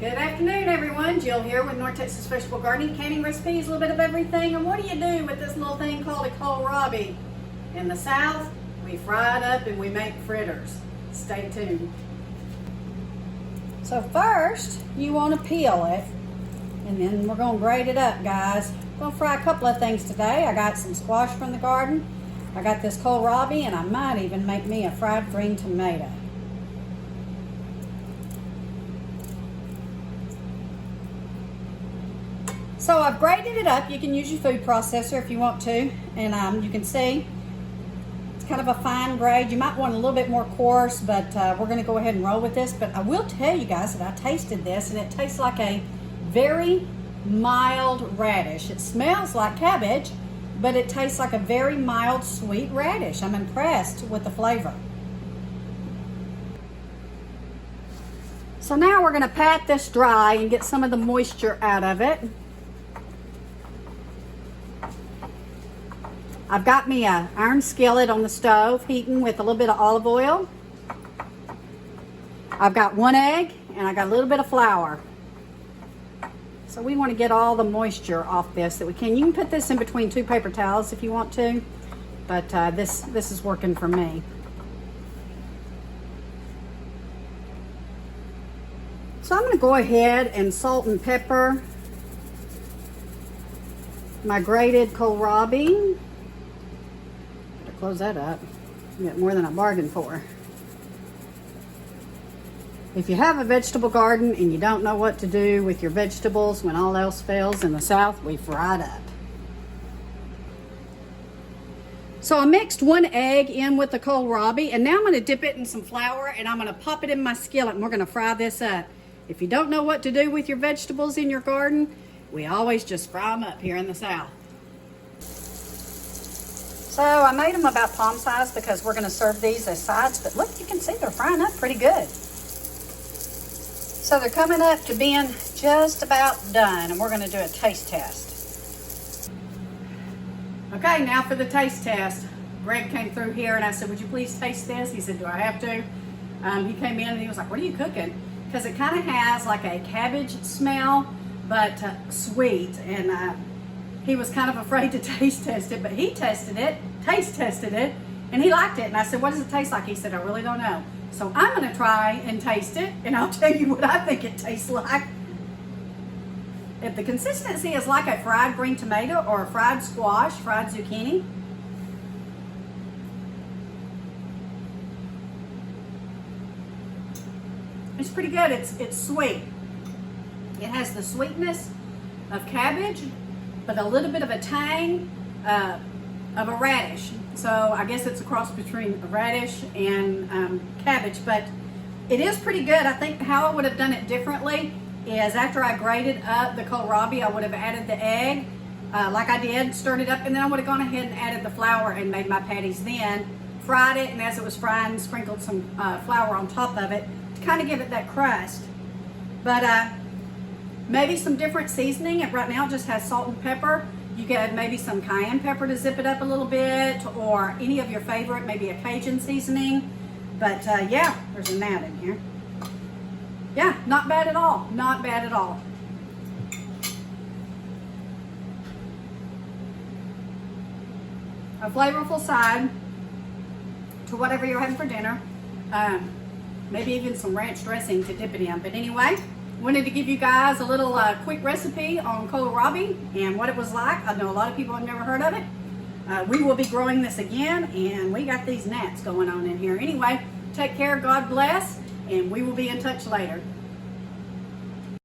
Good afternoon, everyone. Jill here with North Texas Vegetable Gardening, canning recipes, a little bit of everything. And what do you do with this little thing called a kohlrabi? In the South, we fry it up and we make fritters. Stay tuned. So first, you want to peel it, and then we're going to grate it up, guys. I'm going to fry a couple of things today. I got some squash from the garden. I got this kohlrabi, and I might even make me a fried green tomato. So I've grated it up. You can use your food processor if you want to, and you can see it's kind of a fine grade. You might want a little bit more coarse, but we're going to go ahead and roll with this. But I will tell you guys that I tasted this, and it tastes like a very mild radish. It smells like cabbage, but it tastes like a very mild, sweet radish. I'm impressed with the flavor. So now we're going to pat this dry and get some of the moisture out of it. I've got me an iron skillet on the stove heating with a little bit of olive oil. I've got 1 egg and I got a little bit of flour. So we want to get all the moisture off this that we can. You can put this in between 2 paper towels if you want to, but this is working for me. So I'm going to go ahead and salt and pepper my grated kohlrabi. Close that up. You get more than I bargained for. If you have a vegetable garden and you don't know what to do with your vegetables when all else fails in the South, we fry it up. So I mixed 1 egg in with the kohlrabi, and now I'm going to dip it in some flour and I'm going to pop it in my skillet and we're going to fry this up. If you don't know what to do with your vegetables in your garden, we always just fry them up here in the South. So I made them about palm size because we're going to serve these as sides, but look, you can see they're frying up pretty good. So they're coming up to being just about done, and we're going to do a taste test. Okay, now for the taste test. Greg came through here and I said, would you please taste this? He said, do I have to? He came in and he was like, what are you cooking? Because it kind of has like a cabbage smell, but sweet, and he was kind of afraid to taste test it, but he taste tested it, and he liked it. And I said, what does it taste like? He said, I really don't know. So I'm going to try and taste it, and I'll tell you what I think it tastes like. If the consistency is like a fried green tomato or a fried squash, fried zucchini, it's pretty good. It's sweet. It has the sweetness of cabbage, but a little bit of a tang of a radish. So I guess it's a cross between a radish and cabbage, but it is pretty good. I think how I would have done it differently is after I grated up the kohlrabi, I would have added the egg like I did, stirred it up, and then I would have gone ahead and added the flour and made my patties then, fried it, and as it was frying, sprinkled some flour on top of it to kind of give it that crust. But maybe some different seasoning. Right now it just has salt and pepper. You could add maybe some cayenne pepper to zip it up a little bit, or any of your favorite, maybe a Cajun seasoning. But yeah, there's a gnat in here. Yeah, not bad at all. Not bad at all. A flavorful side to whatever you're having for dinner. Maybe even some ranch dressing to dip it in. But anyway, wanted to give you guys a little quick recipe on kohlrabi and what it was like. I know a lot of people have never heard of it. We will be growing this again, and we got these gnats going on in here. Anyway, take care, God bless, and we will be in touch later.